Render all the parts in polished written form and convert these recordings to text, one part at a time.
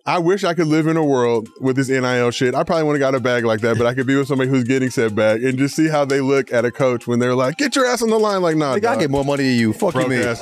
I wish I could live in a world with this NIL shit. I probably want to got a bag like that, but I could be with somebody who's getting said bag and just see how they look at a coach when they're like, get your ass on the line. Like, nah, I get more money than you. Fuck you, man.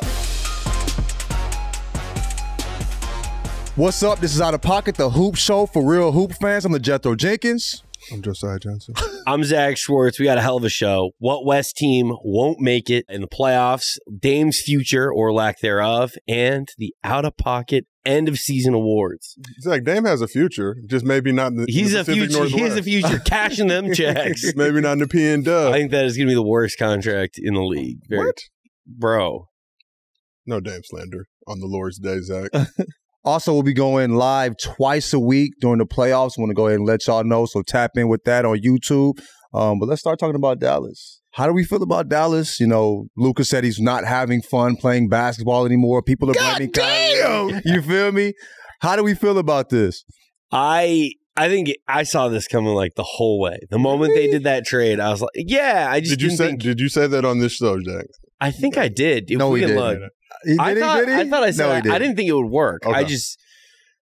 What's up? This is Out of Pocket, the hoop show for real hoop fans. I'm LaJethro Jenkins. I'm Josiah Johnson. I'm Zach Schwartz. We got a hell of a show. What West team won't make it in the playoffs? Dame's future or lack thereof, and the Out of Pocket end of season awards. Zach, Dame has a future, just maybe not in the Pacific Northwest. He has a future cashing them checks. Maybe not in the P and Dub. I think that is going to be the worst contract in the league. What? Bro. No Dame slander on the Lord's Day, Zach. Also, we'll be going live twice a week during the playoffs. I want to go ahead and let y'all know, so tap in with that on YouTube. But let's start talking about Dallas. How do we feel about Dallas? You know, Luka said he's not having fun playing basketball anymore. People are blaming Kyrie. You feel me? How do we feel about this? I think I saw this coming like the whole way. The moment they did that trade, I was like, yeah, I just Did you say that on this show, Jack? I think I did. No, he didn't. Look. I thought I said no, I didn't think it would work. Okay.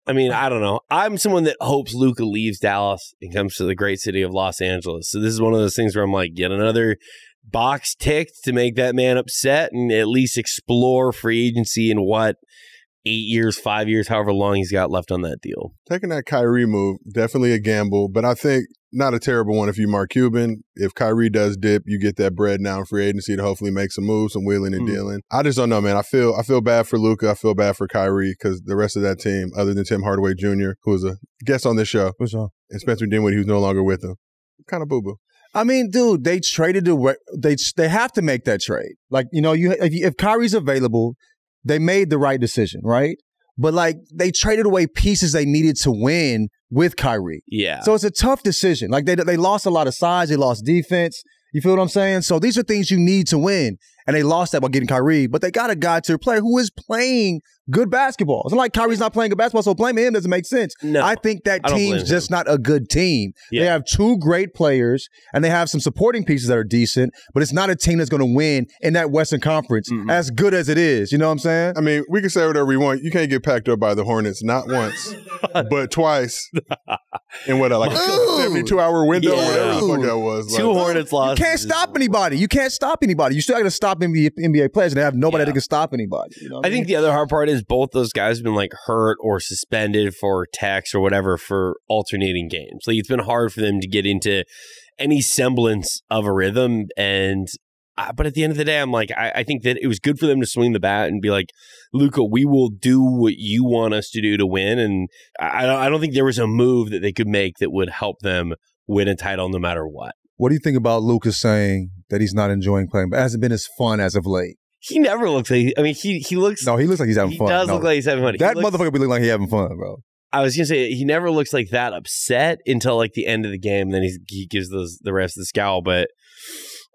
I don't know. I'm someone that hopes Luka leaves Dallas and comes to the great city of Los Angeles. So this is one of those things where I'm like, get another box ticked to make that man upset and at least explore free agency in 8 years, 5 years, however long he's got left on that deal. Taking that Kyrie move, definitely a gamble, but I think not a terrible one if you Mark Cuban. If Kyrie does dip, you get that bread now in free agency to hopefully make some moves, some wheeling and dealing. I just don't know, man. I feel bad for Luka. I feel bad for Kyrie because the rest of that team, other than Tim Hardaway Jr., who was a guest on this show, and Spencer Dinwiddie, who's no longer with them, kind of boo-boo. I mean, dude, they traded they have to make that trade. Like, you know, if Kyrie's available, they made the right decision, right? But, like, they traded away pieces they needed to win with Kyrie. Yeah. So it's a tough decision. Like, they lost a lot of size. They lost defense. You feel what I'm saying? So these are things you need to win. And they lost that by getting Kyrie. But they got a guy to play who is playing good basketball. It's not like Kyrie's not playing good basketball, so blaming him doesn't make sense. No, I think that team's just not a good team. Yeah. They have two great players, and they have some supporting pieces that are decent, but it's not a team that's going to win in that Western Conference as good as it is. You know what I'm saying? I mean, we can say whatever we want. You can't get packed up by the Hornets, not once, but twice. In what, like a 72-hour window or whatever the fuck that was. Two Hornets lost. You can't stop anybody. You can't stop anybody. You still got to stop NBA players, and they have nobody that can stop anybody. You know I think the other hard part is both those guys have been like hurt or suspended for tax or whatever for alternating games. Like it's been hard for them to get into any semblance of a rhythm. And but at the end of the day, I'm like, I think that it was good for them to swing the bat and be like, Luka, we will do what you want us to do to win. And I don't think there was a move that they could make that would help them win a title no matter what. What do you think about Luka saying that he's not enjoying playing, but hasn't been as fun as of late? He never looks like, I mean, he looks. No, he looks like he's having fun. He does look like he's having fun. That motherfucker be looking like he's having fun, bro. I was going to say, he never looks like that upset until like the end of the game. Then he gives the rest of the scowl. But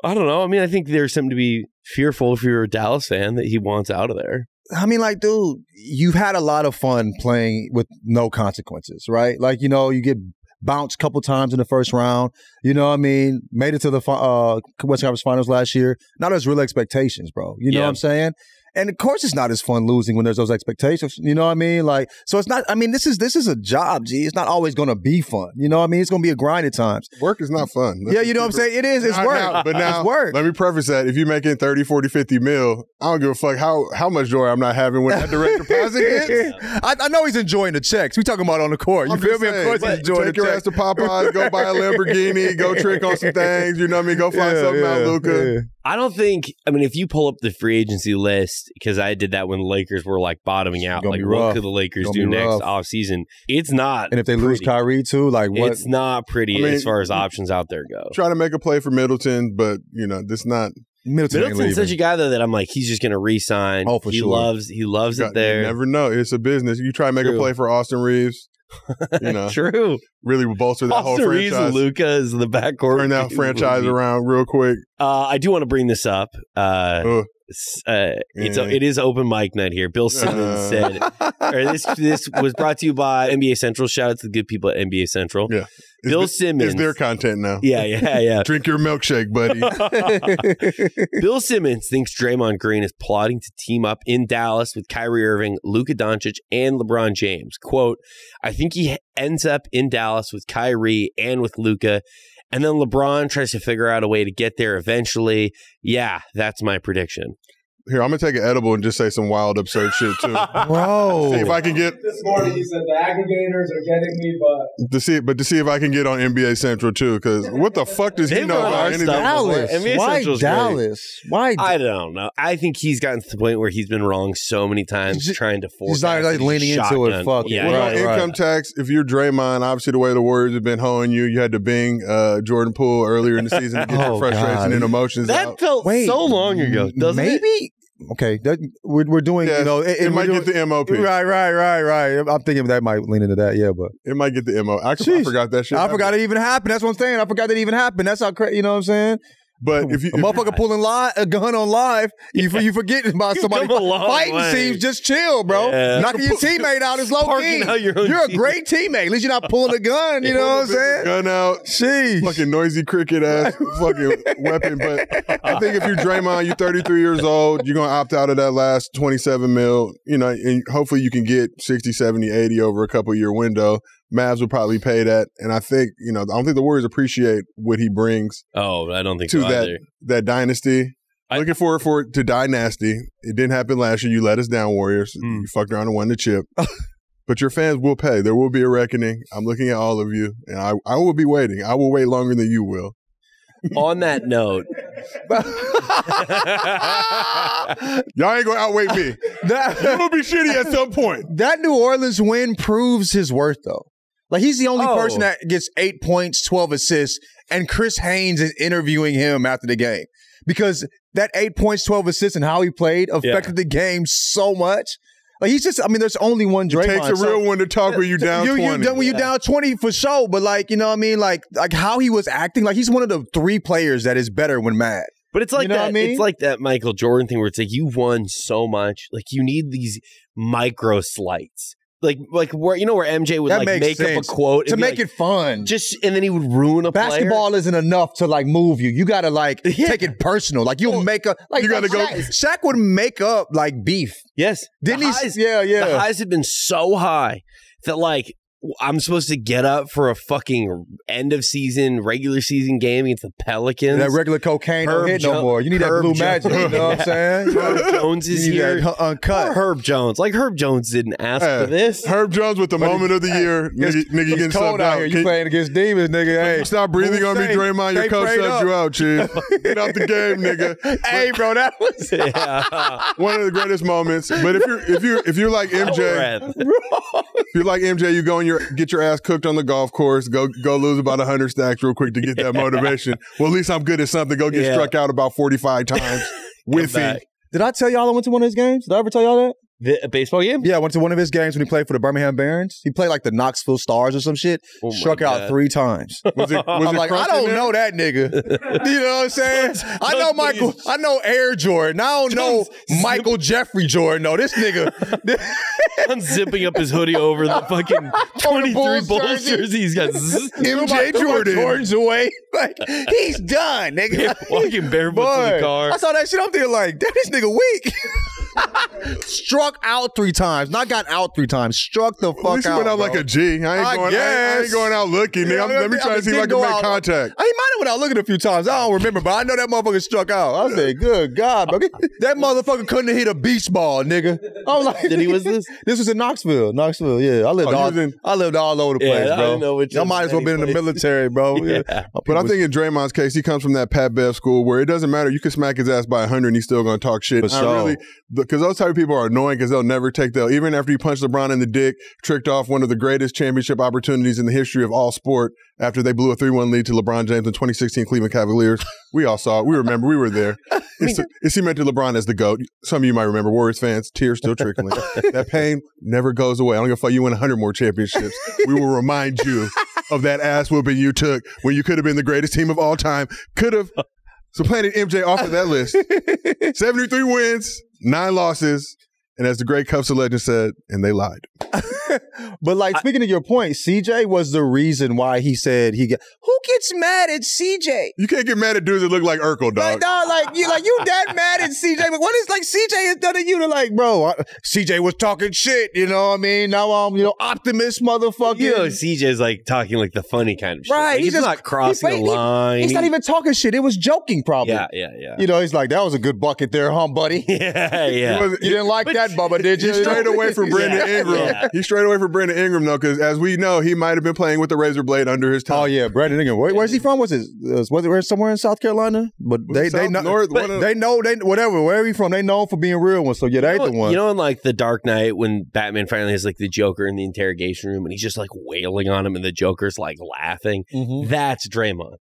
I don't know. I mean, I think there's something to be fearful if you're a Dallas fan that he wants out of there. I mean, like, dude, you've had a lot of fun playing with no consequences, right? Like, you know, you get bounced a couple times in the first round. You know what I mean? Made it to the Western Conference Finals last year. Now there's real expectations, bro. You know what I'm saying? And of course it's not as fun losing when there's those expectations. You know what I mean? Like, so it's not, I mean, this is a job, G. It's not always going to be fun. You know what I mean? It's going to be a grind at times. Work is not fun. Yeah, you know what I'm saying? It is. It's work. But now, it's work. Let me preface that. If you're making 30, 40, 50 mil, I don't give a fuck how much joy I'm not having when that direct deposit hits. I know he's enjoying the checks. We talking about on the court. You feel me? Of course he's enjoying the checks. Take your ass to Popeyes, go buy a Lamborghini, go trick on some things. You know what I mean? Go find something out, Luka. Yeah. I don't think, I mean, if you pull up the free agency list, because I did that when the Lakers were like bottoming out, like what could the Lakers do next offseason? It's not. And if they lose Kyrie too, like what? It's not pretty as far as options out there go. Try to make a play for Middleton, but you know, this not. Middleton's such a guy though that I'm like, he's just going to re-sign. Oh, for sure. He loves it there. You never know. It's a business. You try to make a play for Austin Reeves. You know, true. Really bolster that Austin whole franchise. Reeves and Luka is the backcourt. Turn that franchise around real quick. I do want to bring this up. It is open mic night here. Bill Simmons said, or this was brought to you by NBA Central. Shout out to the good people at NBA Central. Yeah. Bill Simmons is their content now. Yeah. Drink your milkshake, buddy. Bill Simmons thinks Draymond Green is plotting to team up in Dallas with Kyrie Irving, Luka Doncic, and LeBron James. Quote, I think he ends up in Dallas with Kyrie and with Luka, and then LeBron tries to figure out a way to get there eventually. Yeah, that's my prediction. Here, I'm going to take an edible and just say some wild, absurd shit, too. Bro. See if I can get... This morning he said the aggregators are getting me, to see if I can get on NBA Central, too, because what the fuck does he know about anything? Dallas. Why Dallas? Why? I don't know. I think he's gotten to the point where he's been wrong so many times trying to force. He's not like leaning into it. Fuck it. Yeah, well, income tax, if you're Draymond, obviously the way the Warriors have been hoeing you, you had to bing Jordan Poole earlier in the season to get your frustration and emotions that out. felt so long ago, doesn't it? Maybe? Okay, we're doing, yes, you know. It might get the MOP. Right. I'm thinking that might lean into that, yeah, but. It might get the MO. I forgot that shit. I forgot it even happened. That's what I'm saying. I forgot that even happened. That's how crazy, you know what I'm saying? But if you a motherfucker pulling a gun on live, you forget about somebody fighting scenes. Just chill, bro. Yeah. Knocking your teammate out is low key. You're a great teammate. At least you're not pulling a gun. You know what I'm saying? Gun out. Sheesh. Fucking noisy cricket ass fucking weapon. But I think if you're Draymond, you're 33 years old. You're gonna opt out of that last 27 mil. You know, and hopefully you can get 60, 70, 80 over a couple year window. Mavs will probably pay that, and I think I don't think the Warriors appreciate what he brings. Oh, I don't think to so either. that dynasty. Looking forward for it to die nasty. It didn't happen last year. You let us down, Warriors. You fucked around and won the chip. But your fans will pay. There will be a reckoning. I'm looking at all of you, and I will be waiting. I will wait longer than you will. On that note, y'all ain't gonna outweigh me. You will be shitty at some point. That New Orleans win proves his worth, though. Like, he's the only person that gets 8 points, 12 assists, and Chris Haynes is interviewing him after the game. Because that 8 points, 12 assists, and how he played affected the game so much. Like, he's just, there's only one Draymond. It takes a real one to talk when you're down 20. When you're down 20 for sure, but like, you know what I mean? Like how he was acting, like he's one of the 3 players that is better when mad. But it's like you know that. What I mean? It's like that Michael Jordan thing where it's like you won so much, like you need these micro slights. Like where where MJ would make up a quote to make it fun, and then he would ruin a basketball player. Isn't enough to move you. You got to take it personal. Like you'll make up. Like you got to go. Shaq would make up beef. Yes, didn't he? Yeah. The highs have been so high that I'm supposed to get up for a fucking end of season, regular season game against the Pelicans. That regular cocaine don't hit no more. You need that blue magic. You know what I'm saying? Herb Jones is here. Uncut. Herb Jones. Herb Jones didn't ask for this. Herb Jones with the moment of the year. Nigga getting cold subbed out here. You playing against demons, nigga. Hey, stop breathing on me, Draymond. Your coach subbed you out, chief. Get out the game, nigga. Hey, bro, that was one of the greatest moments. But if you're like MJ, you go and get your ass cooked on the golf course, go lose about 100 stacks real quick to get that motivation. Well, at least I'm good at something. Go get struck out about 45 times. Whiffy. Did I tell y'all I went to one of his games? Did I ever tell y'all that? A baseball game? Yeah, I went to one of his games when he played for the Birmingham Barons. He played the Knoxville Stars or some shit. Struck out 3 times. Was it I don't know that nigga. You know what I'm saying? I know Michael. I know Air Jordan. I don't know Michael Jeffrey Jordan. No, this nigga. Unzipping up his hoodie over the fucking 23 Bulls jersey. He's got MJ Jordan. Jordan's away. He's done, nigga. Walking barefoot to the car. I saw that shit. I'm thinking damn, this nigga weak. Struck out 3 times. Not got out 3 times. Struck the fuck out. At least he went out like a G. I ain't going out looking, nigga. Let me try to see if I can make contact. He might have went out looking a few times. I don't remember, but I know that motherfucker struck out. I said, good God, bro. That motherfucker couldn't have hit a beach ball, nigga. I was like, was this? This was in Knoxville. Yeah. I lived all over the place, bro. I know I might as well been in the military, bro. Yeah. But I think in Draymond's case, he comes from that Pat Bev school where it doesn't matter. You can smack his ass by 100 and he's still going to talk shit. Because those type of people are annoying because they'll never take even after you punch LeBron in the dick, tricked off one of the greatest championship opportunities in the history of all sport after they blew a 3-1 lead to LeBron James in 2016 Cleveland Cavaliers. We all saw it. We remember. We were there. It cemented LeBron as the GOAT. Some of you might remember, Warriors fans, tears still trickling. That pain never goes away. I don't give a fuck. You win 100 more championships. We will remind you of that ass whooping you took when you could have been the greatest team of all time. Could have supplanted MJ off of that list. 73 wins, 9 losses. And as the great Cuffs of Legend said, and they lied. But like speaking of your point, CJ was the reason why he said who gets mad at CJ? You can't get mad at dudes that look like Urkel, dog. You that mad at CJ? But what is like CJ has done to you to like, bro? CJ was talking shit, you know what I mean? Now I'm, optimist motherfucker. CJ's like talking like the funny kind of shit. Right. Like, he's not crossing the line. He's not even talking shit. It was joking, probably. Yeah. He's like, that was a good bucket there, huh, buddy? Yeah. You didn't like that, Bubba, did you? He strayed away from Brandon Ingram. Yeah. He strayed away from Brandon Ingram, though, because as we know, he might have been playing with the razor blade under his tongue. Oh, yeah, Brandon Ingram. Where's he from? Was it somewhere in South Carolina? But they know, wherever he's from, they know him for being real ones. So, yeah, they ain't the one. You know, in like The Dark Knight, when Batman finally has like the Joker in the interrogation room and he's just like wailing on him and the Joker's like laughing? Mm-hmm. That's Draymond.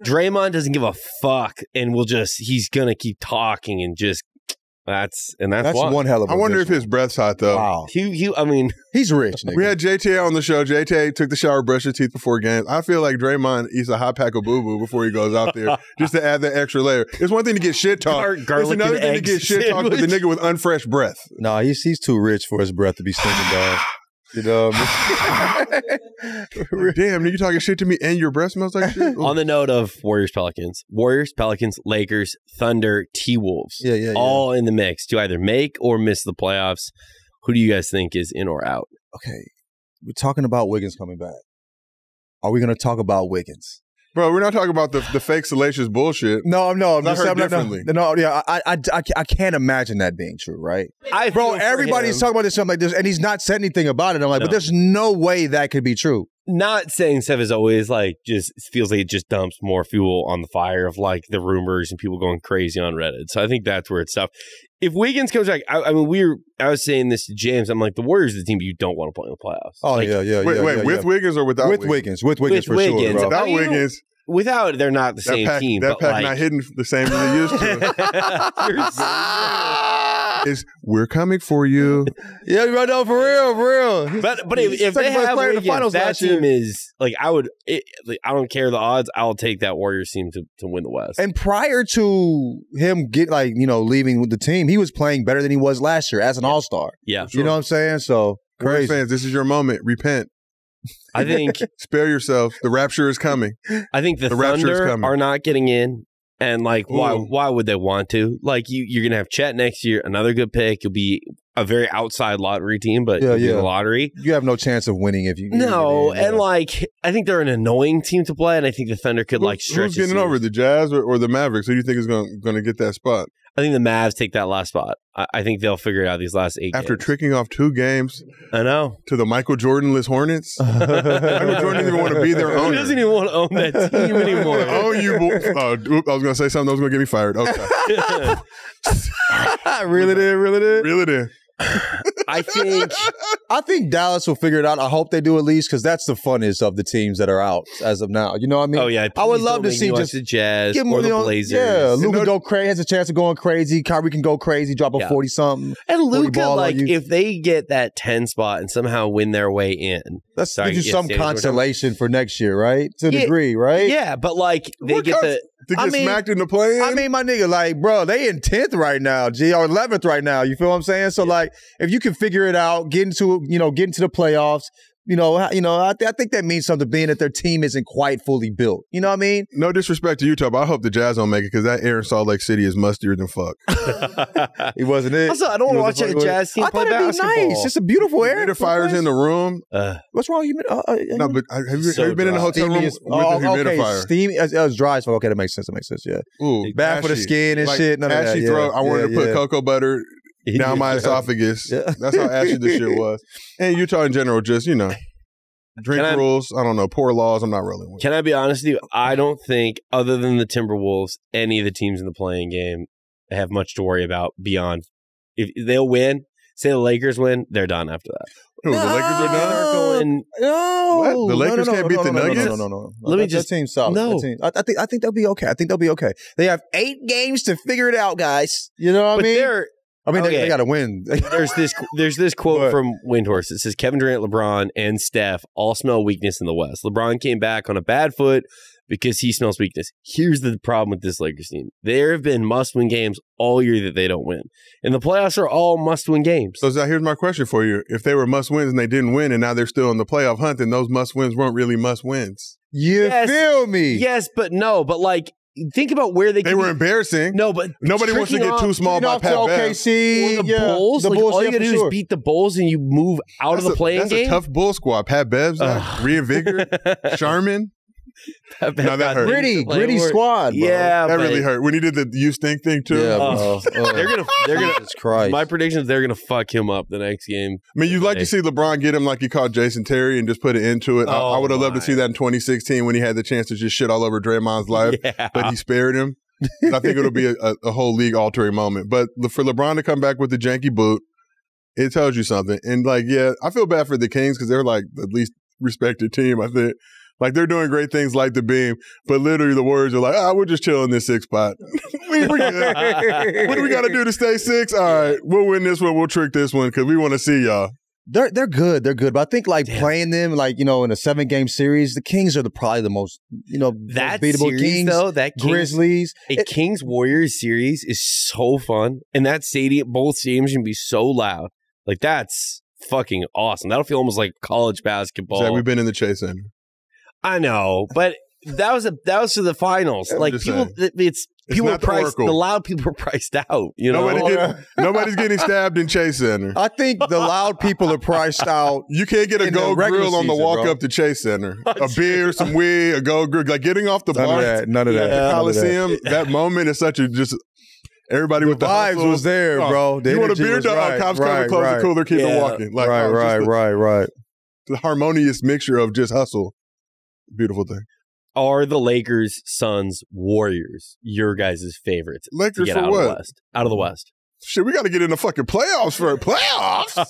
Draymond doesn't give a fuck and he's going to keep talking and just. That's one hell of a I wonder if his breath's hot, though. Wow. He's rich, nigga. We had JTA on the show. JTA took the shower, brushed his teeth before games. I feel like Draymond eats a hot pack of boo-boo before he goes out there just to add that extra layer. It's one thing to get shit talked. It's another thing to get shit talked with the nigga with unfresh breath. No, he's too rich for his breath to be stinking, dog. You know what I mean? Damn, you talking shit to me and your breath smells like shit? On the note of Warriors, Pelicans, Lakers, Thunder, T-Wolves. All in the mix to either make or miss the playoffs. Who do you guys think is in or out? Okay, we're talking about Wiggins coming back. Are we going to talk about Wiggins? Bro, we're not talking about the fake salacious bullshit. No. I heard differently. I can't imagine that being true, right? Everybody's talking about this something like this, and he's not said anything about it. I'm like, but there's no way that could be true. Not saying stuff is always like just feels like it just dumps more fuel on the fire of like the rumors and people going crazy on Reddit. So I think that's where it's tough. If Wiggins comes back, I was saying this to James. I'm like, the Warriors are the team you don't want to play in the playoffs. Oh, like, Wait, with Wiggins or without Wiggins? With Wiggins for sure, bro. Without Wiggins. Without, they're not the same team. That pack not hitting the same as they used to. We're coming for you. Yeah, right now, for real. But if they have Wiggins, that team is like I don't care the odds. I'll take that Warriors team to win the West. And prior to him leaving with the team, he was playing better than he was last year as an All-Star. Yeah, you know what I'm saying? So crazy. Fans, this is your moment. Repent. I think spare yourself. The rapture is coming. I think the Thunder are not getting in, and like why would they want to? Like you're gonna have Chet next year, another good pick. You'll be a very outside lottery team, but you'll be in the lottery. You have no chance of winning if you like I think they're an annoying team to play, and I think the Thunder could stretch. Who's getting over the Jazz or the Mavericks? Who do you think is going to get that spot? I think the Mavs take that last spot. I think they'll figure it out these last 8 After games. tricking off 2 games. I know. To the Michael Jordan-less Hornets. Michael Jordan didn't even want to be their owner. He doesn't even want to own that team anymore. I was going to say something that was going to get me fired. Okay. Reel it in. I think Dallas will figure it out. I hope they do at least, because that's the funnest of the teams that are out as of now. You know what I mean? Oh yeah, I would love to see just the Jazz or the Blazers. Yeah, Luka go crazy, has a chance of going crazy. Kyrie can go crazy, drop a 40 something. And Luka, if they get that 10 spot and somehow win their way in, that's gives you some consolation for next year, right? To a degree, right? Yeah, but they get the. To get smacked in the play-in? I mean, my nigga, bro, they in 10th right now, or 11th right now. You feel what I'm saying? So, if you can figure it out, get into the playoffs, I think that means something, being that their team isn't quite fully built. You know what I mean? No disrespect to Utah, but I hope the Jazz don't make it, because that air in Salt Lake City is mustier than fuck. He wasn't it. Also, I don't want to watch a Jazz team play basketball. Nice. It's a beautiful air. Humidifiers in the room. What's wrong? No, but have you been in a hotel room with a humidifier? Steamy. It was dry as fuck. Okay, that makes sense. Yeah. Ooh, bad for the skin and shit. None of that. Ashy throat. I wanted to put cocoa butter down my esophagus. Yeah. That's how ashy the shit was. And Utah in general, just, drink rules. I don't know. Poor laws. I'm not really with. Can I be honest with you? I don't think, other than the Timberwolves, any of the teams in the playing game have much to worry about beyond. If they'll win, say the Lakers win, they're done after that. Who, the Lakers are done? No. What? The Lakers can't beat the Nuggets? No. That team's solid. No. I think they'll be okay. They have 8 games to figure it out, guys. You know what I mean? I mean, they got to win. There's this quote from Windhorse. It says, Kevin Durant, LeBron, and Steph all smell weakness in the West. LeBron came back on a bad foot because he smells weakness. Here's the problem with this Lakers team. There have been must-win games all year that they don't win. And the playoffs are all must-win games. So Zach, here's my question for you. If they were must-wins and they didn't win and now they're still in the playoff hunt, then those must-wins weren't really must-wins. You feel me? Yes, but no. But like, think about where they were embarrassing. No, but nobody wants to get too small by Pat Bev. OKC, or the Bulls. The Bulls, all you got to do is beat the Bulls and you move out of the playing game. That's a tough Bull squad. Pat Bev, Reinvigorate, Sharman. No, that hurt. Gritty squad, bro. Yeah, that really hurt. When he did the "you stink" thing too. Yeah, bro. They're gonna. Jesus Christ. My prediction is they're gonna fuck him up the next game. I mean, you'd like to see LeBron get him like he caught Jason Terry and just put it into it. I would have loved to see that in 2016 when he had the chance to just shit all over Draymond's life, but he spared him. I think it'll be a whole league altering moment. But for LeBron to come back with the janky boot, it tells you something. And like, yeah, I feel bad for the Kings because they're like the least respected team, I think. Like, they're doing great things like the beam, but literally the Warriors are like, we're just chilling this 6 spot. We're good. What do we got to do to stay 6? All right, we'll win this one. We'll trick this one because we want to see y'all. They're good. They're good. But I think like playing them like, in a 7-game series, the Kings are probably the most, that most beatable series, Kings, though, that Grizzlies. Kings-Warriors series is so fun. And that stadium, both stadiums can be so loud. Like, that's fucking awesome. That'll feel almost like college basketball. Zach, we've been in the Chase Center. I know, but that was for the finals. Like people, people were priced. The loud people were priced out. Nobody's getting stabbed in Chase Center. I think the loud people are priced out. You can't get a gold grill on the walk up to Chase Center. A beer, some weed, a gold grill. Like getting off the bar. None of that. The Coliseum. That moment is such a just. Everybody with the vibes hustle. was there, bro. You want a beer dog? Cops come and close the cooler, keep it walking. Like, right. The harmonious mixture of just hustle. Beautiful thing. Are the Lakers, Suns, Warriors your guys' favorites? Lakers to get for out what? Of the West. Out of the West. Shit, we got to get in the fucking playoffs for playoffs.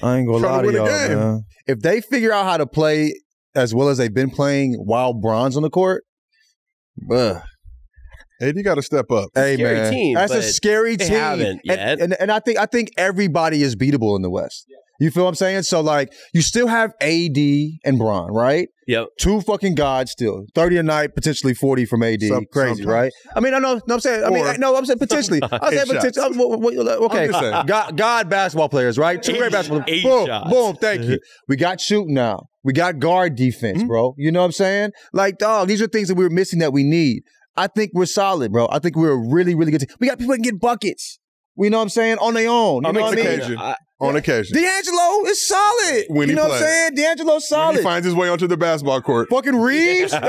I ain't gonna lie to y'all, man. If they figure out how to play as well as they've been playing while Bron's on the court, AD got to step up. Hey, man, team, that's a scary team. Haven't yet. And I think everybody is beatable in the West. Yeah. You feel what I'm saying? So, like, you still have AD and Bron, right? Yep. 2 fucking gods still. 30 a night, potentially 40 from AD. Crazy, right? I mean, I'm saying potentially. I'm saying potentially. Okay. God basketball players, right? 2 great basketball players. Boom. Thank you. We got shooting now. We got guard defense, bro. You know what I'm saying? Like, dog, these are things that we were missing that we need. I think we're solid, bro. I think we're a really, really good team. We got people that can get buckets. You know what I'm saying? On their own. You know what I mean? On occasion. D'Angelo is solid. When you know what I'm saying? D'Angelo's solid. When he finds his way onto the basketball court. Fucking Reeves? Right.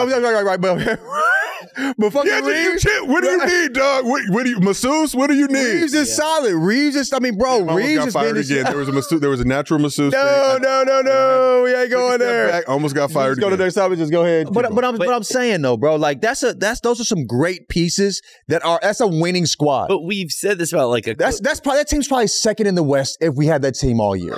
But fucking Reeves? What do you need, dog? What do you, masseuse? What do you need? Reeves is solid. Reeves is, Reeves is fired again. There was a natural masseuse. No. We ain't going there. Almost got fired again. Go to the next topic. Just go ahead. But I'm saying though, bro, like those are some great pieces that's a winning squad. But we've said this about like that team's probably second in the West if we had that team all year.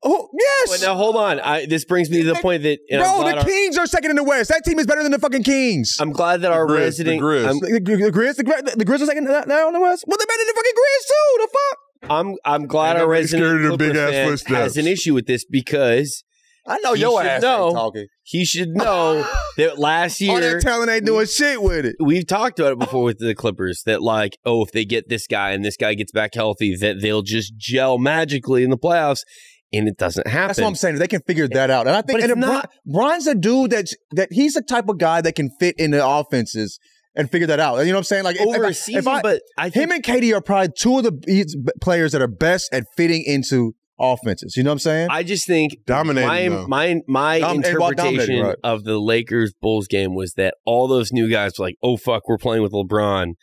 Oh, yes. But now, hold on. This brings me to the point that... the Kings are second in the West. That team is better than the fucking Kings. I'm glad that our resident... The Grizz are second now in the West? Well, they're better than the fucking Grizz, too. The fuck? I'm glad our resident Clippers fan has an issue with this because... I know your ass ain't talking. He should know that last year... All that talent ain't doing shit with it. We've talked about it before with the Clippers that like, if they get this guy and this guy gets back healthy, that they'll just gel magically in the playoffs. And it doesn't happen. That's what I'm saying. They can figure that out. And I think Bron's a dude that he's the type of guy that can fit in the offenses and figure that out. You know what I'm saying? Like over a season, but I think him and KD are probably 2 of the players that are best at fitting into offenses. You know what I'm saying? I just think dominating. My interpretation of the Lakers Bulls game was that all those new guys were like, "Oh fuck, we're playing with LeBron."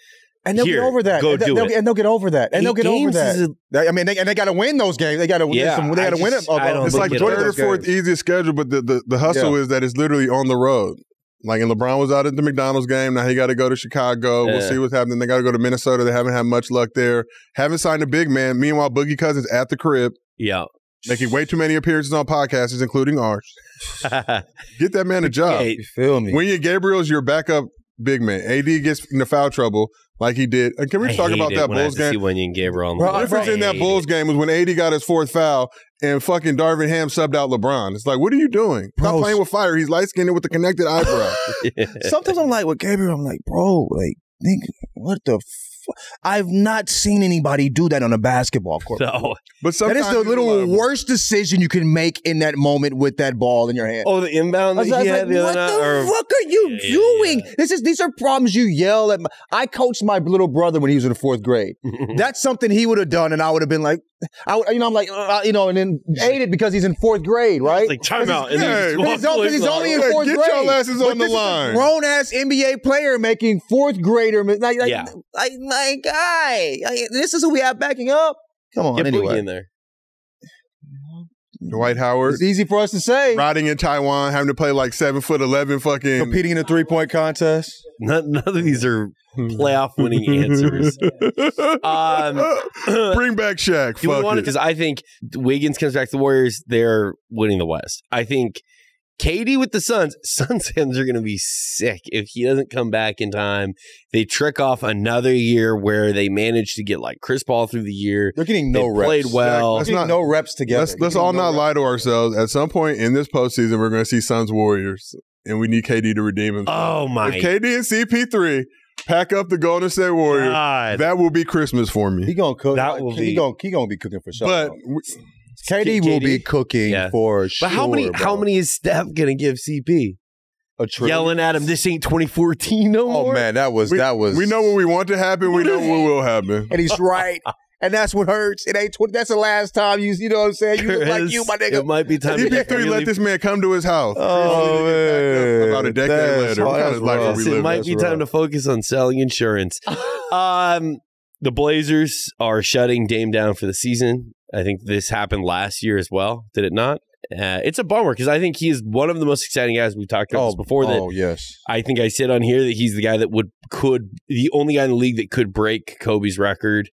And they'll get over that. And they'll get over that. And they'll get over that. They got to win those games. They got to win it. It's like the 3rd or 4th easiest schedule, but the hustle is that it's literally on the road. Like, and LeBron was out at the McDonald's game. Now he got to go to Chicago. We'll see what's happening. They got to go to Minnesota. They haven't had much luck there. Haven't signed a big man. Meanwhile, Boogie Cousins at the crib. Yeah. Making way too many appearances on podcasts, including ours. Get that man a job. You feel me? When Gabriel's your backup big man. AD gets into foul trouble. like he did. And can we talk about that Bulls game? Wenyen Gabriel. The difference in that Bulls game was when AD got his 4th foul and fucking Darvin Ham subbed out LeBron. It's like, what are you doing? Stop playing with fire. He's light-skinned with the connected eyebrow. Sometimes I'm like, with Gabriel, I'm like, bro, like, nigga, what the I've not seen anybody do that on a basketball court. No. But that is the little worst decision you can make in that moment with that ball in your hand. Oh, the inbound that he had the other night? What the fuck are you doing? Yeah. These are problems you yell at. I coached my little brother when he was in the 4th grade. That's something he would have done, and I would have been like, I'm like, and then ate it because he's in 4th grade, right? Like timeout. Because he's only in 4th grade. Get your asses on the line. Grown ass NBA player making 4th grader like guy. This is who we have backing up. Come on, Get anyway. Boogie in there. Dwight Howard. It's easy for us to say. Riding in Taiwan, having to play like 7'11" fucking. Competing in a 3-point contest. None of these are playoff winning answers. Bring back Shaq. Because I think Wiggins comes back to the Warriors, they're winning the West. I think KD with the Suns fans are going to be sick if he doesn't come back in time. They trick off another year where they manage to get like Chris Paul through the year. They're getting no reps. Played well. They're getting no reps together. Let's all not lie to ourselves. At some point in this postseason, we're going to see Suns Warriors, and we need KD to redeem himself. Oh my! If KD and CP3 pack up the Golden State Warriors, that will be Christmas for me. He gonna cook. He gonna be cooking for sure. But KD will be cooking for sure. But how many is Steph gonna give CP? Yelling at him, this ain't 2014 no more. Oh man, that was. We know what we want to happen. We know what will happen. And he's right. And that's what hurts. It ain't. That's the last time you know what I'm saying. You look like you, my nigga. It might be time. CP3 let this man come to his house. Oh man, about a decade later. What kind of life are we living? It might be time to focus on selling insurance. The Blazers are shutting Dame down for the season. I think this happened last year as well. Did it not? It's a bummer because I think he is one of the most exciting guys. We talked about this before. Yes. I think I said on here that he's the guy that the only guy in the league that could break Kobe's record.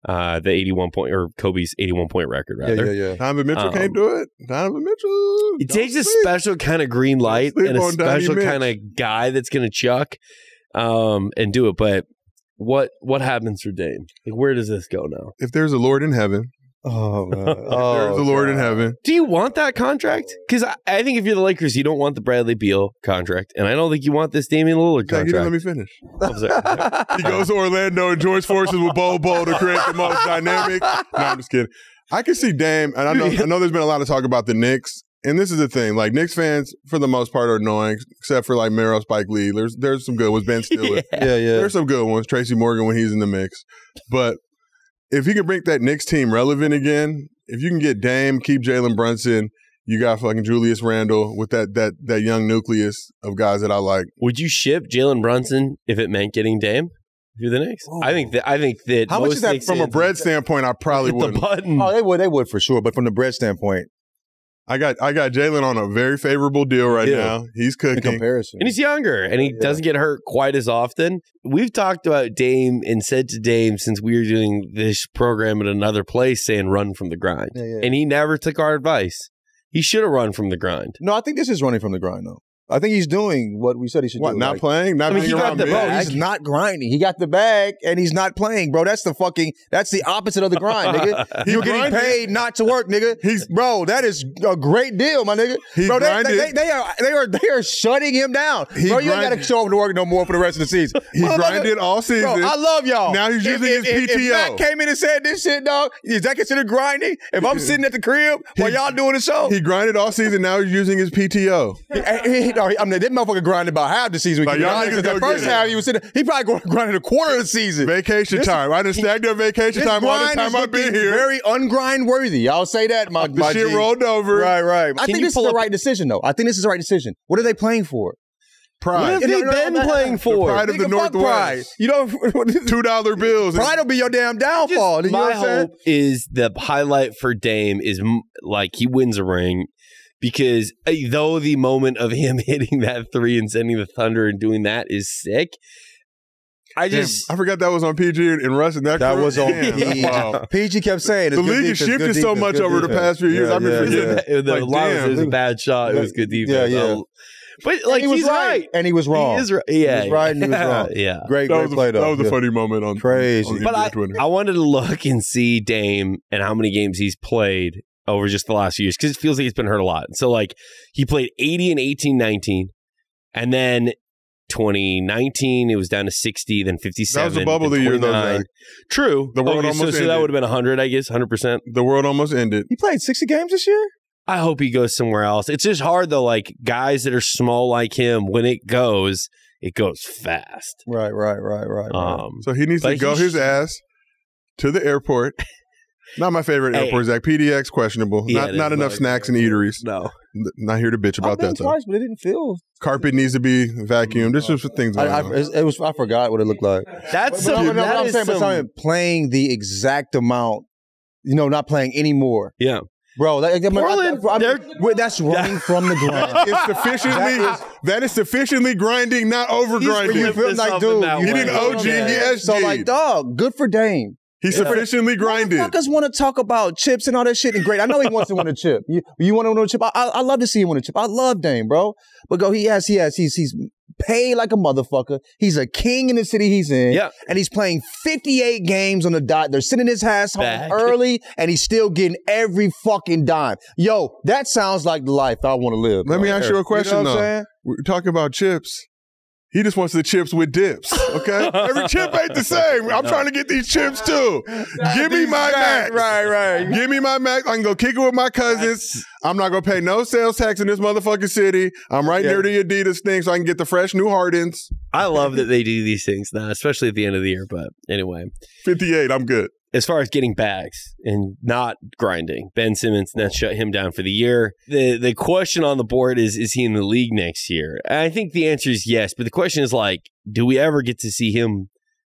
The 81 point or Kobe's 81 point record, rather. Yeah. Donovan Mitchell can't do it. Donovan Mitchell. It takes a special kind of green light and a special kind of guy that's going to chuck and do it. But what happens for Dame? Like, where does this go now? If there's a Lord in heaven. Oh, man. There's a Lord in heaven. Do you want that contract? Because I think if you're the Lakers, you don't want the Bradley Beal contract. And I don't think you want this Damian Lillard contract. You didn't let me finish. He goes to Orlando and George forces with Bol to create the most dynamic. No, I'm just kidding. I can see Dame, and I know there's been a lot of talk about the Knicks. And this is the thing. Like, Knicks fans, for the most part, are annoying, except for, like, Mero, Spike Lee. There's some good ones. Ben Stiller. Yeah. There's some good ones. Tracy Morgan when he's in the mix. But if he can make that Knicks team relevant again, if you can get Dame, keep Jalen Brunson, you got fucking Julius Randle with that young nucleus of guys that I like. Would you ship Jalen Brunson if it meant getting Dame? You're the Knicks. Oh. I think that how much is that from a bread standpoint? I probably wouldn't. The button. Oh, they would for sure. But from the bread standpoint, I got Jalen on a very favorable deal right now. He's cooking. in comparison, and he's younger, and he doesn't get hurt quite as often. We've talked about Dame and said to Dame since we were doing this program at another place, saying run from the grind, and he never took our advice. He should have run from the grind. No, I think this is running from the grind, though. I think he's doing what we said he should do. Not playing? Not being around me? Bro, he's not grinding. He got the bag, and he's not playing, bro. That's the opposite of the grind, nigga. You're getting paid not to work, nigga. Bro, that is a great deal, my nigga. Bro, they are shutting him down. Bro, you ain't got to show up to work no more for the rest of the season. He grinded all season. Bro, I love y'all. Now he's using his PTO. If Matt came in and said this shit, dog, is that considered grinding? If I'm sitting at the crib while y'all doing the show? He grinded all season. Now he's using his PTO. That motherfucker grinded about half the season. Like, y'all niggas the first half he was sitting, he probably grinded a quarter of the season. Vacation time. I done stacked up vacation time all the time I've been here. Very ungrind worthy. Y'all say that, my shit G. rolled over. Right. I think this is the right decision, though. I think this is the right decision. What are they playing for? Pride. What have they been playing for? The pride of the Northwest. Pride. You know, $2 bills. Pride will be your damn downfall. My hope is the highlight for Dame is like he wins a ring. Because though the moment of him hitting that three and sending the Thunder and doing that is sick, I forgot that was on PG and Russ and that was on PG. Wow. PG kept saying the league has shifted so much over the past few years. I've been forgetting. It was a bad shot. It was good defense. But like he's right. And he was wrong. He is right. Yeah. He was right and he was wrong. Yeah. Great play, though. That was a funny moment on Crazy. On but Twitter. I wanted to look and see Dame and how many games he's played over just the last few years because it feels like he's been hurt a lot. So, like, he played 80 in 18-19, and then 2019, it was down to 60, then 57. That was a bubble the year, though, Zach. True. The world almost ended. So that would have been 100, I guess, 100%. The world almost ended. He played 60 games this year? I hope he goes somewhere else. It's just hard, though, like, guys that are small like him, when it goes fast. Right. So he needs to go his ass to the airport. Not my favorite airport, Zach. PDX, questionable. Yeah, not enough snacks and eateries. No. Not here to bitch about that, though. Twice, but it didn't feel. Carpet needs to be vacuumed. There's just things going on. I forgot what it looked like. That's playing the exact amount, not playing anymore. Yeah. Bro, Portland, that's running from the grind. That is sufficiently grinding, not over grinding. You feel like, dude, you didn't OG, he SG. So, like, dog, good for Dame. He sufficiently grinded. Motherfuckers want to talk about chips and all that shit, and great. I know he wants to win a chip. You want to win a chip? I love to see him win a chip. I love Dame, bro. But he's paid like a motherfucker. He's a king in the city he's in. Yeah. And he's playing 58 games on the dot. They're sending his ass home early, and he's still getting every fucking dime. Yo, that sounds like the life I want to live. Let me ask you a question, though. We're talking about chips. He just wants the chips with dips, okay? Every chip ain't the same. I'm trying to get these chips, too. Give me my Mac. Right. Give me my Mac. I can go kick it with my cousins. I'm not going to pay no sales tax in this motherfucking city. I'm right near the Adidas thing, so I can get the fresh new Hardens. I love that they do these things now, especially at the end of the year. But anyway. 58, I'm good. As far as getting bags and not grinding, Ben Simmons, that shut him down for the year. The question on the board is he in the league next year? And I think the answer is yes, but the question is like, do we ever get to see him,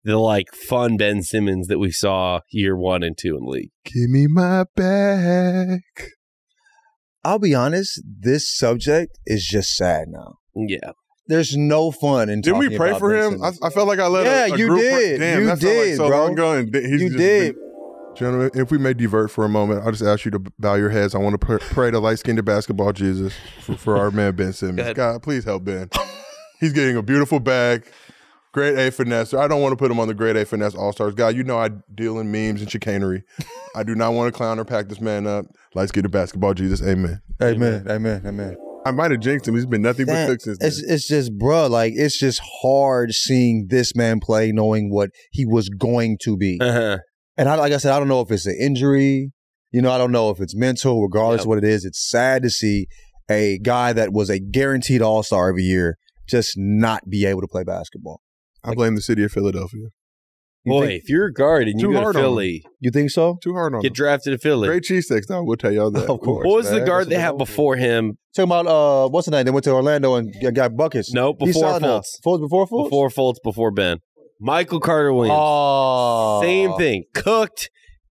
the like fun Ben Simmons that we saw year 1 and 2 in the league? Give me my bag. I'll be honest, this subject is just sad now. Yeah. There's no fun in talking about Didn't we pray for him? I felt like I let a you group did. Damn, you that did, felt like so bro. long ago. And You did. Gentlemen, if we may divert for a moment, I'll just ask you to bow your heads. I want to pray to light-skinned basketball Jesus for our man Ben Simmons. God, please help Ben. He's getting a beautiful bag. Grade A finesse. I don't want to put him on the grade A finesse all-stars. God, you know I deal in memes and chicanery. I do not want to clown or pack this man up. Light-skinned basketball Jesus. Amen. Amen. I might have jinxed him. He's been nothing but cook since then. It's just, bro, like, it's just hard seeing this man play knowing what he was going to be. Uh-huh. And like I said, I don't know if it's an injury. I don't know if it's mental. Regardless of what it is, it's sad to see a guy that was a guaranteed all-star every year just not be able to play basketball. I blame the city of Philadelphia. If you're a guard and you go to Philly. You think so? Too hard on Get drafted to Philly. Great cheesesteaks, though. We'll tell y'all that. Of course. What was the guard they had before him? Talking about, what's the name? They went to Orlando and got buckets. No, before Fultz. Fultz before Fultz? Before Fultz, before Ben. Michael Carter-Williams. Oh. Same thing. Cooked.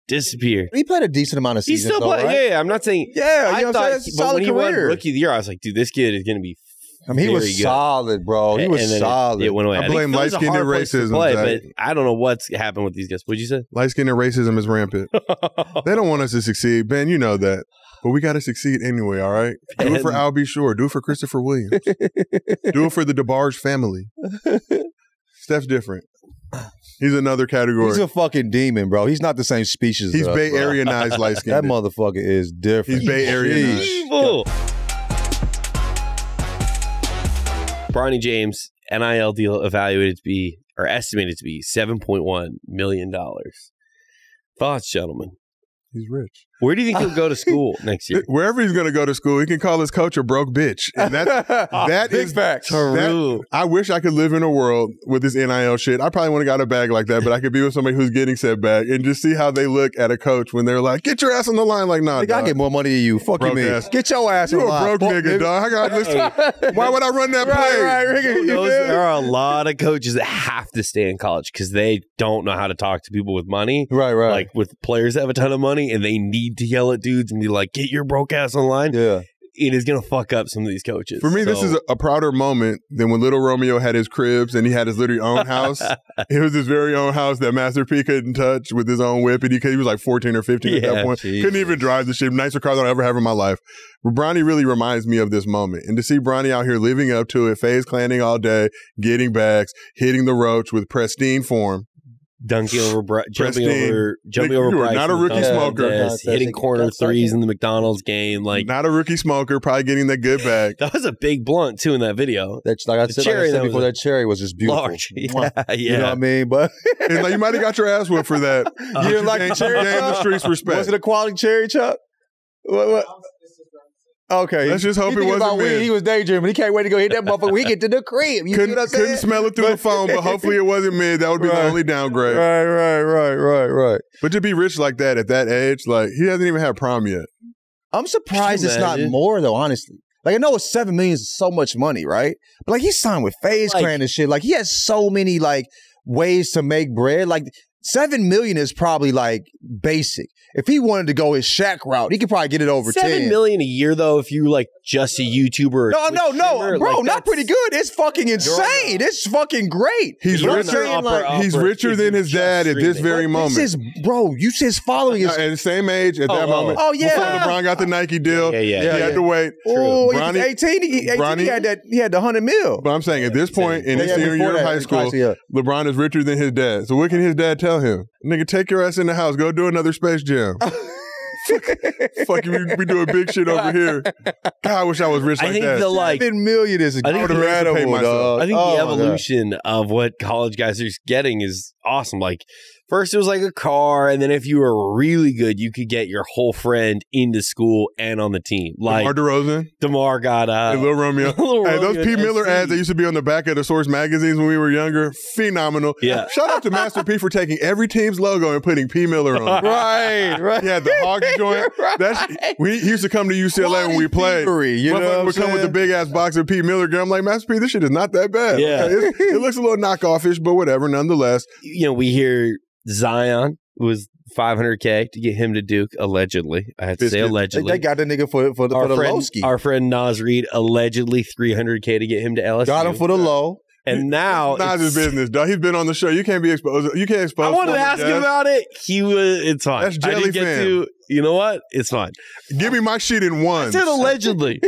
Disappeared. He played a decent amount of seasons. He still played. Right? Yeah, I'm not saying. Yeah, I you know thought, what I'm saying? but when he won career. Rookie of the Year, I was like, dude, this kid is going to be. He was good. solid, bro. He was solid. It went away. I blame light-skinned and racism. But I don't know what's happened with these guys. What'd you say? Light-skinned and racism is rampant. They don't want us to succeed. Ben, you know that. But we got to succeed anyway, all right? Do it for Albie Shore. Do it for Christopher Williams. Do it for the DeBarge family. Steph's different. He's another category. He's a fucking demon, bro. He's not the same species He's as us, Bay bro. Area-nized light-skinned. That motherfucker is different. He's Bay Area-nized. Evil. Bronny James, NIL deal estimated to be $7.1 million. Thoughts, gentlemen? He's rich. Where do you think he'll go to school next year? Wherever he's going to go to school, he can call his coach a broke bitch. And that is facts. True. I wish I could live in a world with this NIL shit. I probably wouldn't have got a bag like that, but I could be with somebody who's getting said bag and just see how they look at a coach when they're like, get your ass on the line. Like, nah, I get more money than you. Fuck you, me. Ass. Get your ass on the line. You a broke nigga, dog. I got listen. Why would I run that play? Right. There are a lot of coaches that have to stay in college because they don't know how to talk to people with money. Right. Like with players that have a ton of money and they need to yell at dudes and be like, get your broke ass on the line. Yeah. it is going to fuck up some of these coaches. For me, this is a prouder moment than when little Romeo had his cribs and he had his literally own house. It was his very own house that Master P couldn't touch with his own whip. And he was like 14 or 15 at that point. Jesus. Couldn't even drive the shit. Nicer car than I ever have in my life. But Bronny really reminds me of this moment. And to see Bronny out here living up to it, FaZe clanning all day, getting bags, hitting the roach with pristine form. Dunking over, jumping over. You are not a rookie smoker. Hitting corner threes in the McDonald's game, like not a rookie smoker. Probably getting that good bag. That was a big blunt too in that video. That's like I said before. That cherry was just beautiful. Large. Yeah. You know what I mean? But and like, you might have got your ass whipped for that. You didn't like the cherry? Gained the streets respect. Was it a quality cherry, Chuck? What? Okay. Let's just hope it wasn't me. He was daydreaming. He can't wait to go hit that motherfucker when he get to the crib. You see what I'm saying? Couldn't smell it through the phone, but hopefully it wasn't mid. That would be the only downgrade. Right. But to be rich like that at that age, like, he hasn't even had prom yet. I'm surprised it's not more, though, honestly. Like, I know it's $7 million is so much money, right? But, like, he signed with FaZe Clan and shit. Like, he has so many, like, ways to make bread. Like, $7 million is probably, like, basic. If he wanted to go his Shaq route, he could probably get it over 10. $7 million a year, though, if you like just a YouTuber. Or no, bro, like, not pretty good. It's fucking insane. It's fucking great. He's richer than his dad at this very moment. This is, bro, you said following is at the same age at that moment. Oh yeah, before LeBron got the Nike deal. He had to wait. Oh, he was 18. He had the $100 million. But I'm saying at this point in his senior year of high school, LeBron is richer than his dad. So what can his dad tell him? Nigga, take your ass in the house. Go do another Space Jam. Fuck you, we doing big shit over here. God, I wish I was rich like that. $7 million is incredible, dog. I think the evolution of what college guys are getting is awesome. Like, first it was like a car, and then if you were really good, you could get your whole friend into school and on the team. Like DeMar got and Lil Romeo. Hey, those P. Miller ads that used to be on the back of the Source magazines when we were younger, phenomenal. Yeah. Shout out to Master P for taking every team's logo and putting P. Miller on. Right. He had the hog joint. He used to come to UCLA when we played. You know, would come with the big ass box of P. Miller. I'm like, Master P, this shit is not that bad. Yeah. Okay, it looks a little knockoff-ish, but whatever. Nonetheless, we hear Zion was $500K to get him to Duke, allegedly. I had to say allegedly. They got the nigga for the low ski. Our friend Nas Reed, allegedly $300K to get him to LSU. Got him for the low. And now Nas' business, dog. He's been on the show. You can't be exposed. You can't expose. I wanted to ask him about it. It's fine. That's jellyfin. You know what? It's fine. Give me my shit in one. I said allegedly.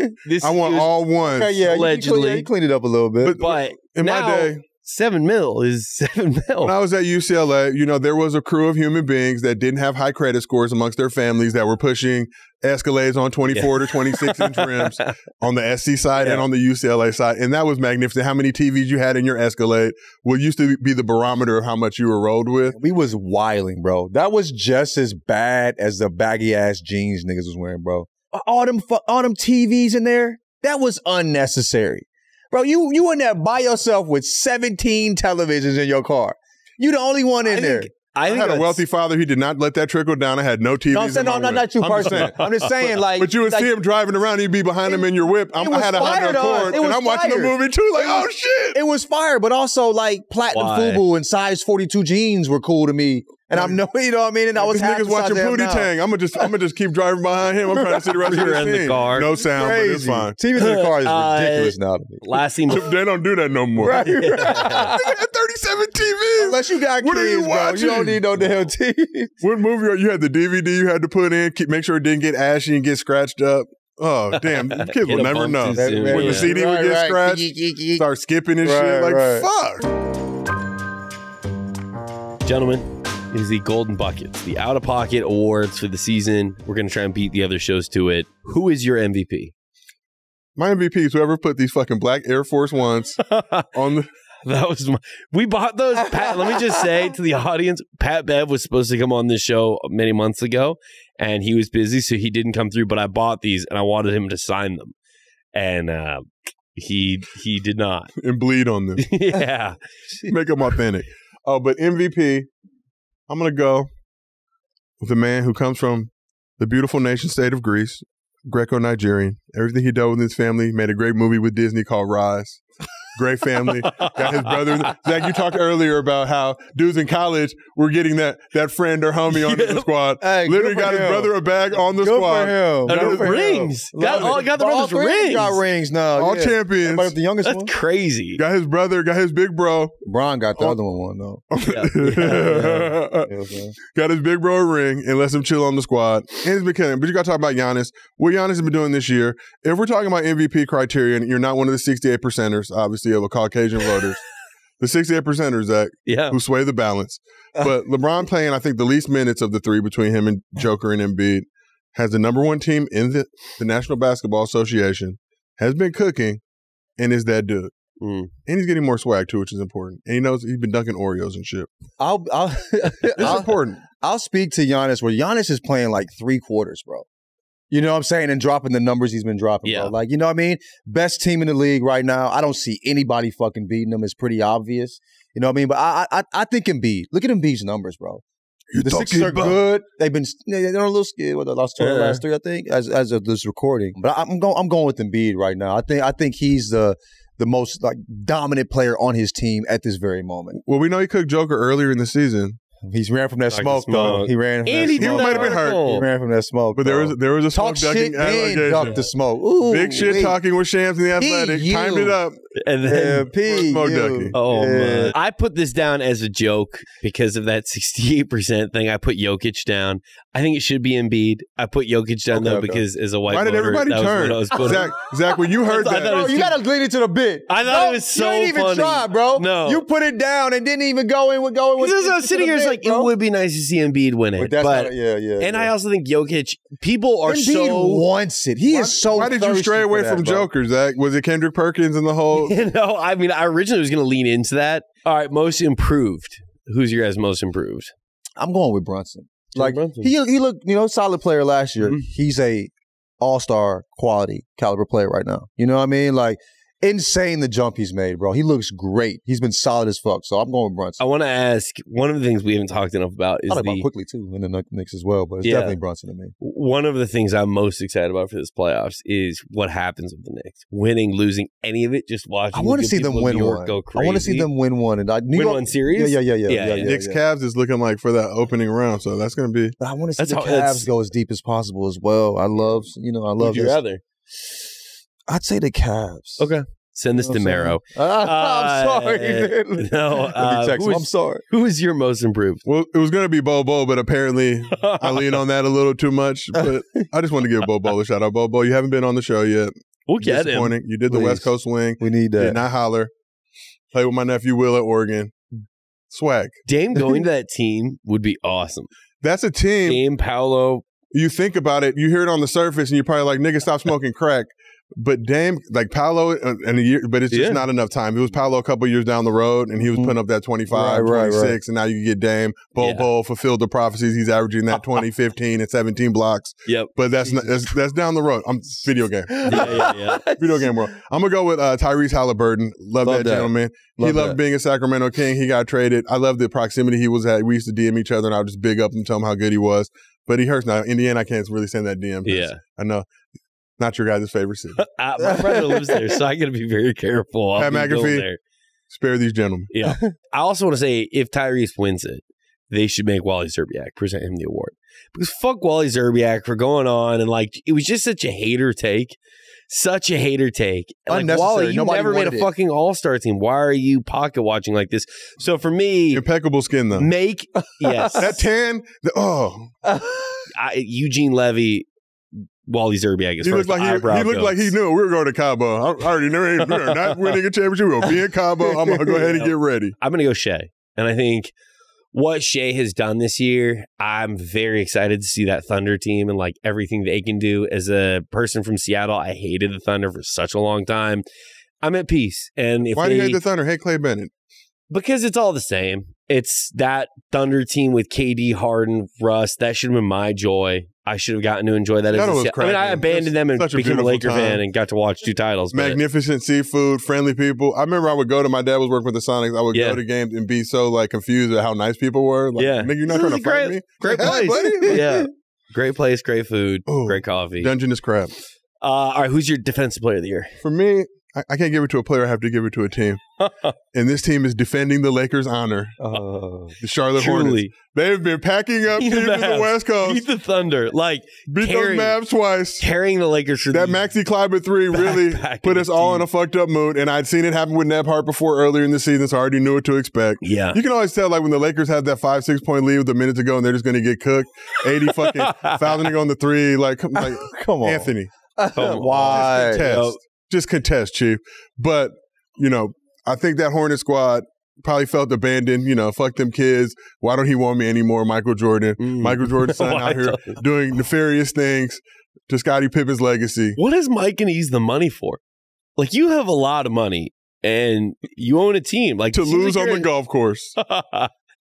I want all ones. Okay, yeah, allegedly. You cleaned it up a little bit. But in my day, $7 million is $7 million. When I was at UCLA, there was a crew of human beings that didn't have high credit scores amongst their families that were pushing Escalades on 24 to 26-inch rims on the SC side and on the UCLA side. And that was magnificent. How many TVs you had in your Escalade what used to be the barometer of how much you were rolled with. We was wilding, bro. That was just as bad as the baggy-ass jeans niggas was wearing, bro. All them TVs in there, that was unnecessary. Bro, you in there by yourself with 17 televisions in your car. You the only one in there. I had a wealthy father. He did not let that trickle down. I had no TVs. No, not you personally. I'm just saying, like. But you would see him driving around. He'd be behind him in your whip. I had a Honda Accord, and I'm watching the movie too. Like, oh shit! It was fire, but also like platinum FUBU and size 42 jeans were cool to me. And you know what I mean? And I was niggas watching Pootie Tang. I'm gonna just keep driving behind him. I'm trying to see the rest of the scene. No sound, but it's fine. TVs in the car is ridiculous now to me. Last scene, they don't do that no more. Right. 37 TVs. Unless you got kids, bro. You don't need no damn TV. What movie? You had the DVD you had to put in, make sure it didn't get ashy and get scratched up. Oh, damn. Kids will never know. When the CD would get scratched, start skipping and shit. Like, fuck. Gentlemen, it is the Golden Buckets, the out-of-pocket awards for the season. We're going to try and beat the other shows to it. Who is your MVP? My MVP is whoever put these fucking black Air Force Ones on the... We bought those. Pat, let me just say to the audience, Pat Bev was supposed to come on this show many months ago, and he was busy, so he didn't come through, but I bought these, and I wanted him to sign them. And he did not. And bleed on them. Yeah. Make them authentic. Oh, but MVP, I'm going to go with a man who comes from the beautiful nation state of Greece, Greco-Nigerian. Everything he did with his family, made a great movie with Disney called Rise. Great family. Got his brother. Zach, you talked earlier about how dudes in college were getting that friend or homie onto the squad. Hey, literally got his brother a bag on the squad. Good for him. Rings. Got the brothers rings. Got rings now. All champions. Everybody with the youngest That's one. crazy. Got his brother. Got his big bro. Bron got the other one though. Got his big bro a ring and lets him chill on the squad. And he's been killing. But you got to talk about Giannis. What Giannis has been doing this year. If we're talking about MVP criteria, and you're not one of the 68 percenters, obviously, of a Caucasian voters. The 68 percenters, Zach, who sway the balance. But LeBron playing, I think, the least minutes of the three between him and Joker and Embiid, has the number one team in the National Basketball Association, has been cooking, and is that dude. And he's getting more swag, too, which is important. And he knows he's been dunking Oreos and shit. It's important. I'll speak to Giannis where Giannis is playing like 3 quarters, bro. You know what I'm saying? And dropping the numbers he's been dropping, bro. Like, you know what I mean? Best team in the league right now. I don't see anybody fucking beating them. It's pretty obvious. You know what I mean? But I think Embiid. Look at Embiid's numbers, bro. The Sixers are good. They're a little scared. What, they lost 2 of the last 3, I think, as of this recording. But I'm going with Embiid right now. I think he's the most like dominant player on his team at this very moment. Well, we know he cooked Joker earlier in the season. He's ran from that smoke, though. He ran from that smoke. He might have been hurt. He ran from that smoke. But there was a smoke ducking allegation. Duck the smoke. Ooh, big shit talking with Shams in the Athletic. Timed it up. And then smoke ducking. Oh, man. I put this down as a joke because of that 68% thing. I put Jokic down. I think it should be Embiid. I put Jokic down, because as a white voter, why did everybody turn? Zach, when you heard that. Bro, you got to lead into the bit. I thought it was so funny. You didn't even try, bro. No. You put it down and didn't even go in with Because I was sitting here, it's like, it would be nice to see Embiid win it. But I also think Jokic, people are Embiid wants it. He is so Why did you stray away from Joker, Zach? Was it Kendrick Perkins and the whole? I mean, I originally was going to lean into that. All right, most improved. Who's your guys' most improved? I'm going with Brunson. Like, he looked, solid player last year. He's a all-star quality caliber player right now. You know what I mean? Like, insane the jump he's made, bro. He looks great. He's been solid as fuck. So I'm going with Brunson. I want to ask, one of the things we haven't talked enough about is quickly too in the Knicks as well, but it's definitely Brunson to me. One of the things I'm most excited about for this playoffs is what happens with the Knicks. Winning, losing, any of it, just watching. I want to see them win one. Go crazy. I want to see them win one. And win one series? Yeah. Knicks Cavs is looking like for that opening round, so that's going to be. But I want to see the Cavs go as deep as possible as well. I love Would you rather? I'd say the Cavs. Okay. Send this to Mero. I'm sorry. I'm sorry. Who is your most improved? Well, it was going to be Bobo, but apparently I lean on that a little too much. But I just want to give Bobo a shout out. Bobo, you haven't been on the show yet. We'll get him. You did the West Coast swing. We need that. Did not holler. Play with my nephew Will at Oregon. Swag. Dame going to that team would be awesome. That's a team. Dame, Paolo. You think about it, you hear it on the surface, and you're probably like, nigga, stop smoking crack. But Dame, like Paolo, in a year, but it's just not enough time. It was Paolo a couple years down the road, and he was putting up that 25, 26, and now you get Dame. Bobo fulfilled the prophecies. He's averaging that 20, 15, and 17 blocks. Yep. But that's down the road. I'm video game. Yeah. Video game world. I'm going to go with Tyrese Halliburton. Love that gentleman. He loved being a Sacramento King. He got traded. I love the proximity he was at. We used to DM each other, and I would just big up and tell him how good he was. But he hurts now. In the end, I can't really send that DM. Yeah. I know. Not your guys' favorite city. My brother lives there, so I got to be very careful. Pat McAfee, spare these gentlemen. Yeah. I also want to say, if Tyrese wins it, they should make Wally Szczerbiak present him the award. Because fuck Wally Szczerbiak for going on and it was just such a hater take. Such a hater take. Like, Wally, you never made a fucking all-star team. Why are you pocket watching like this? So for me, impeccable skin though. Yes. That tan. Eugene Levy. Wally Szczerbiak is he looked like he knew we were going to Cabo. I already knew we were not winning a championship. We'll be in Cabo. I'm going to go ahead and get ready. I'm going to go Shea. And I think what Shea has done this year, I'm very excited to see that Thunder team and everything they can do. As a person from Seattle, I hated the Thunder for such a long time. I'm at peace. And why do you hate the Thunder? Hate Clay Bennett. Because it's all the same. It's that Thunder team with KD, Harden, Russ. That should have been my joy. I should have gotten to enjoy that. I abandoned them and became a Laker fan and got to watch 2 titles. Magnificent seafood, friendly people. I remember I would go to, my dad was working with the Sonics. I would go to games and be so confused at how nice people were. Nigga, you're not trying to fight me? Great place. Yeah. Great place, great food, great coffee. Dungeness crab. All right, who's your defensive player of the year? For me, I can't give it to a player. I have to give it to a team. And this team is defending the Lakers' honor. The Charlotte Hornets. They've been packing up teams in the West Coast. Beat the Thunder. Beat those Mavs twice. Carrying the Lakers. That Maxi Kleber 3 really put us all in a fucked up mood. And I'd seen it happen with Nebhart before earlier in the season, so I already knew what to expect. Yeah. You can always tell, when the Lakers had that 5-6 point lead with a minute to go and they're just going to get cooked. 80 fucking fouling to go on the 3. Come on. Anthony. Why? Just contest, Chief. But, I think that Hornet squad probably felt abandoned. Fuck them kids. Why don't he want me anymore, Michael Jordan? Michael Jordan's son out here doing nefarious things to Scottie Pippen's legacy. What is Mike and Ease the money for? You have a lot of money and you own a team. To lose on the golf course.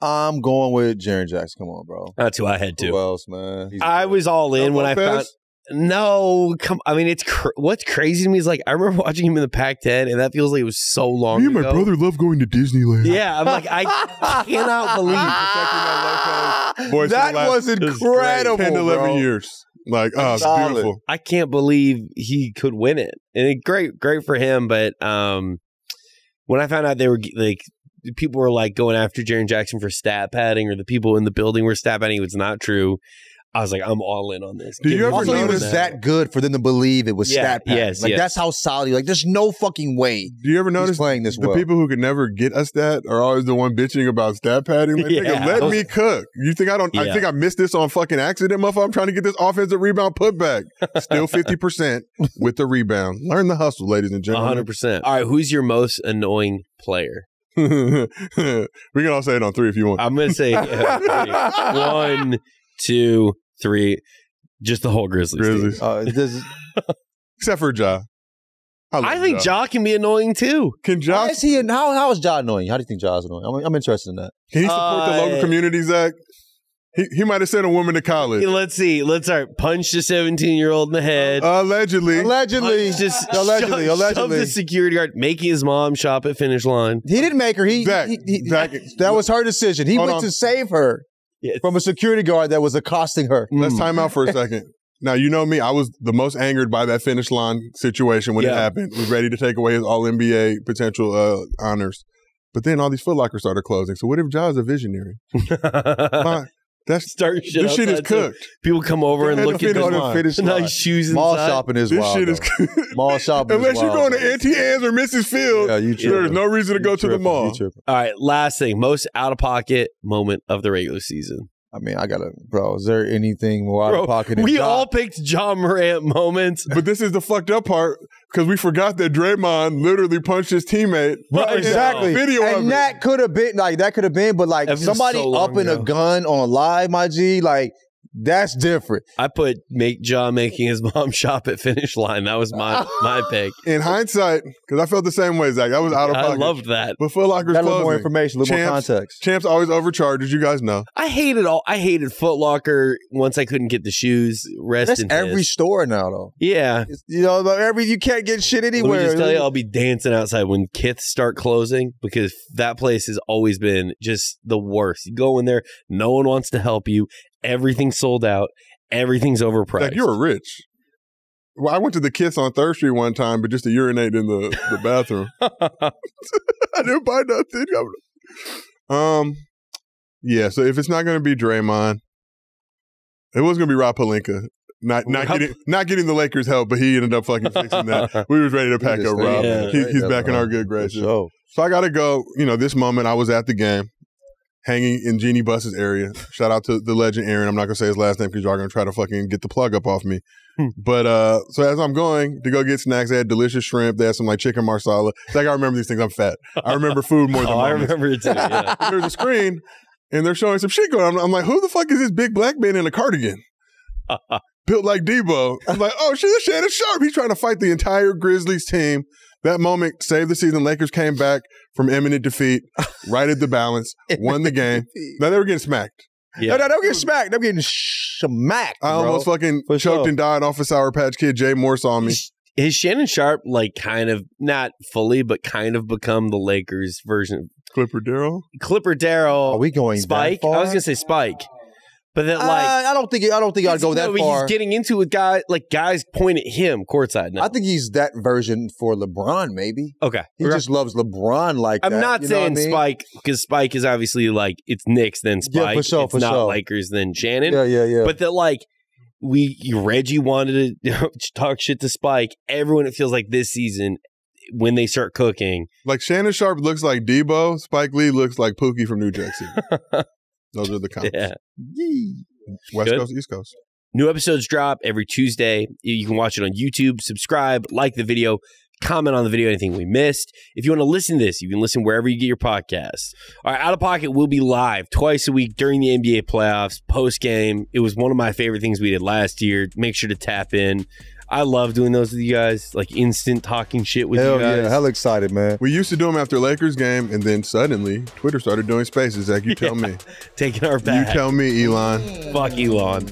I'm going with Jaren Jackson. Come on, bro. That's who I had to. Who else, man? I was all in when I found... No, what's crazy to me is I remember watching him in the Pac-10, and that feels like it was so long ago. Me and my brother love going to Disneyland. Yeah, I'm I cannot believe that was incredible. 10 to 11 years. It's beautiful. I can't believe he could win it, and great for him. But when I found out they were people were going after Jaren Jackson for stat padding, or the people in the building were stat padding, it was not true. I was I'm all in on this. Do you ever also, he was that good for them to believe it was stat padding. Yes, that's how solid. There's no fucking way. Do you ever notice playing this the people who could never get a stat are always the one bitching about stat padding? Nigga, let me cook. You think I don't? I think I missed this on fucking accident, motherfucker. I'm trying to get this offensive rebound putback. Still 50% with the rebound. Learn the hustle, ladies and gentlemen. 100%. All right, who's your most annoying player? We can all say it on 3 if you want. I'm going to say 1, 2, 3, just the whole Grizzlies. Except for Ja. I think Ja can be annoying too. Can Ja? How is Ja annoying? How do you think Ja is annoying? I'm interested in that. Can he support the local community, Zach? He might have sent a woman to college. Let's see. Let's start. Punch the 17-year-old in the head. Allegedly. Allegedly. Shove the security guard, making his mom shop at Finish Line. He didn't make her. Zach, that was her decision. He went to save her from a security guard that was accosting her. Let's time out for a second. Now, you know me. I was the most angered by that Finish Line situation when it happened. Was ready to take away his All-NBA potential honors. But then all these Foot Lockers started closing. So what if Ja's a visionary? This shit is cooked. People come over and look at the nice shoes inside. Mall shopping is wild. This shit is mall shopping Unless is you're wild. going to Auntie Anne's or Mrs. Field, there's no reason to go to the mall. All right, last thing. Most out-of-pocket moment of the regular season. I mean, bro, is there anything more out of pocket than We all picked John Morant moments. But this is the fucked up part because we forgot that Draymond literally punched his teammate. Right, exactly. Video and of that could have been, but somebody upping a gun on live, my G, that's different. I put John making his mom shop at Finish Line. That was my pick. In hindsight, because I felt the same way, Zach. That was out of pocket. I loved that. But Foot Locker's got a closing. little more information, a little more context. Champs always overcharged, as you guys know. I hated Foot Locker once I couldn't get the shoes. That's every store now, though. Yeah. You can't get shit anywhere. Let me just tell you, I'll be dancing outside when Kiths start closing because that place has always been just the worst. You go in there, no one wants to help you. Everything's sold out. Everything's overpriced. Like, you're rich. Well, I went to the Kiss on 3rd Street one time, but just to urinate in the bathroom. I didn't buy nothing. Yeah, so if it's not going to be Draymond, it was going to be Rob Pelinka. Not getting the Lakers help, but he ended up fucking fixing that. We was ready to pack up Rob. He's back in our good graces. So I got to go, this moment I was at the game. Hanging in Jeannie Buss's area. Shout out to the legend Aaron. I'm not going to say his last name because y'all are going to try to fucking get the plug up off me. But so as I'm going to go get snacks, they had delicious shrimp. They had some chicken marsala. It's I remember these things. I'm fat. I remember food more than I remember it too. Yeah. There's a screen and they're showing some shit going on. I'm like, who the fuck is this big black man in a cardigan? Built like Debo. I'm like, oh shit, it's Shannon Sharp. He's trying to fight the entire Grizzlies team. That moment saved the season. Lakers came back from imminent defeat, righted the balance, won the game. Now they were getting smacked. Yeah. No, they were getting smacked. They were getting smacked. I almost fucking choked and died off a Sour Patch Kid. Jay Moore saw me. Is Shannon Sharp kind of, not fully, but kind of become the Lakers version? Clipper Darrell? Clipper Darrell. Are we going Spike? that far? I was going to say Spike. But then, like, I don't think I'd go that far. He's getting into it, guys point at him courtside now. I think he's that version for LeBron, maybe. Okay. He just loves LeBron like that. I'm not saying Spike, because Spike is obviously like, it's Knicks, then Spike. Yeah, for sure, it's not Lakers, then Shannon. Yeah. But that, like, Reggie wanted to talk shit to Spike. Everyone, it feels like this season, when they start cooking. Like, Shannon Sharp looks like Debo. Spike Lee looks like Pookie from New Jersey. Those are the comments. Yeah. West Coast, East Coast. New episodes drop every Tuesday. You can watch it on YouTube. Subscribe, like the video, comment on the video, anything we missed. If you want to listen to this, you can listen wherever you get your podcasts. All right, Out of Pocket will be live twice a week during the NBA playoffs, post-game. It was one of my favorite things we did last year. Make sure to tap in. I love doing those with you guys, like instant talking shit with you guys. Yeah, hell excited, man. We used to do them after Lakers game, and then suddenly Twitter started doing spaces. Zach, you tell me. Taking our back. You tell me, Elon. Fuck Elon.